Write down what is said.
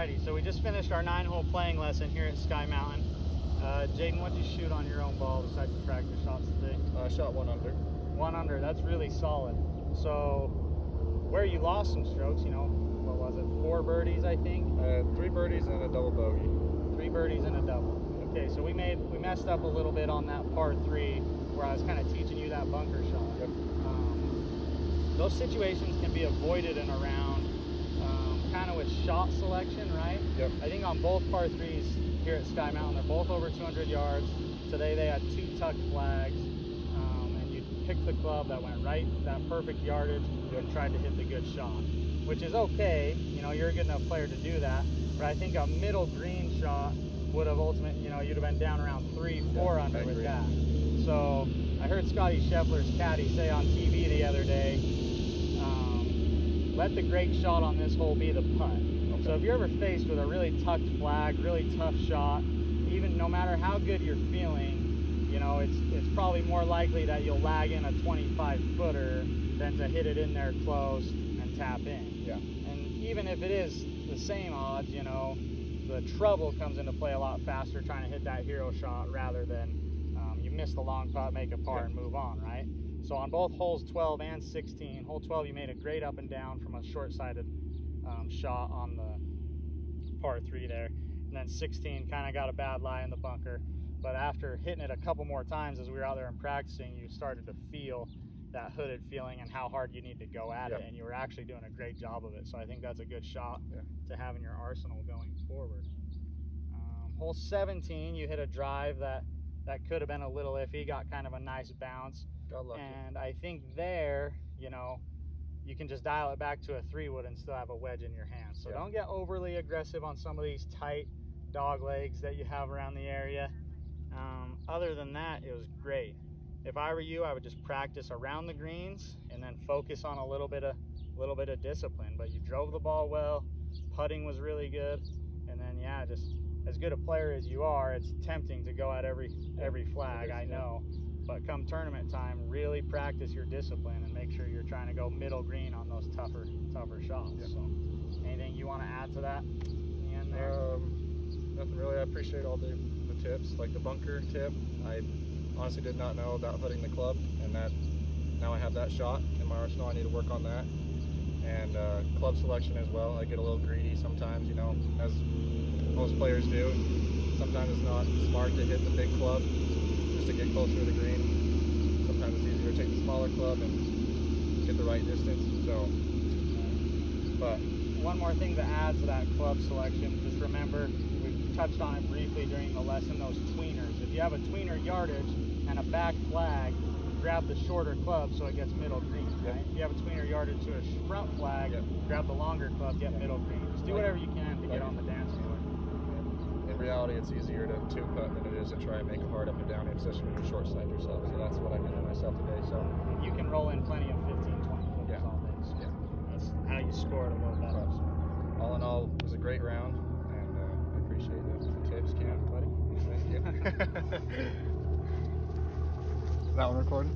Alrighty, so we just finished our 9-hole playing lesson here at Sky Mountain. Jaden, what'd you shoot on your own ball besides your practice shots today? I shot 1 under. 1 under, that's really solid. So, where you lost some strokes, you know, what was it, 4 birdies, I think? 3 birdies and a double bogey. 3 birdies and a double. Okay, so we messed up a little bit on that par 3 where I was kind of teaching you that bunker shot. Yep. Those situations can be avoided in a round kind of with shot selection, right? Yep. I think on both par 3s here at Sky Mountain, they're both over 200 yards. Today they had 2 tuck flags, and you picked the club that went right, that perfect yardage, and tried to hit the good shot, which is okay. You know, you're a good enough player to do that, but I think a middle green shot would have ultimately, you know, you'd have been down around 3-4 under with that. So I heard Scotty Scheffler's caddy say on TV the other day, let the great shot on this hole be the putt. Okay. So if you're ever faced with a really tucked flag, really tough shot, even no matter how good you're feeling, you know, it's probably more likely that you'll lag in a 25-footer than to hit it in there close and tap in. Yeah. And even if it is the same odds, you know, the trouble comes into play a lot faster trying to hit that hero shot rather than you miss the long putt, make a par, and move on, right? So on both holes 12 and 16, hole 12 you made a great up and down from a short-sided shot on the par 3 there, and then 16 kind of got a bad lie in the bunker, but after hitting it a couple more times as we were out there and practicing, you started to feel that hooded feeling and how hard you need to go at it, and you were actually doing a great job of it. So I think that's a good shot to have in your arsenal going forward. Hole 17, you hit a drive that could have been a little iffy, got kind of a nice bounce. Got lucky. And I think there, you know, you can just dial it back to a 3-wood and still have a wedge in your hand. So don't get overly aggressive on some of these tight dog legs that you have around the area. Other than that, it was great. If I were you, I would just practice around the greens and then focus on a little bit of discipline. But you drove the ball well, putting was really good, and then just as good a player as you are, it's tempting to go at every flag, I know. But come tournament time, really practice your discipline and make sure you're trying to go middle green on those tougher shots. So, anything you want to add to that in the end there? Nothing really. I appreciate all the tips, like the bunker tip. I honestly did not know about putting the club, and that now I have that shot in my arsenal. I need to work on that, and club selection as well. I get a little greedy sometimes, you know, as most players do. Sometimes it's not smart to hit the big club just to get closer to the green. Sometimes it's easier to take the smaller club and get the right distance. So, but one more thing to add to that club selection, just remember, we touched on it briefly during the lesson, those tweeners. If you have a tweener yardage and a back flag, grab the shorter club so it gets middle green, right? If you have a tweener yardage to a front flag, grab the longer club, get middle green. Just do whatever you can to get on the dance floor. In reality, it's easier to two-putt than it is to try and make a hard up and down, especially when you short-side yourself. So that's what I did to myself today. So you can roll in plenty of 15, 20 footers all day. So that's how you score it a little better. All in all, it was a great round, and I appreciate the tips, Cam, buddy. Thank you. That one recording?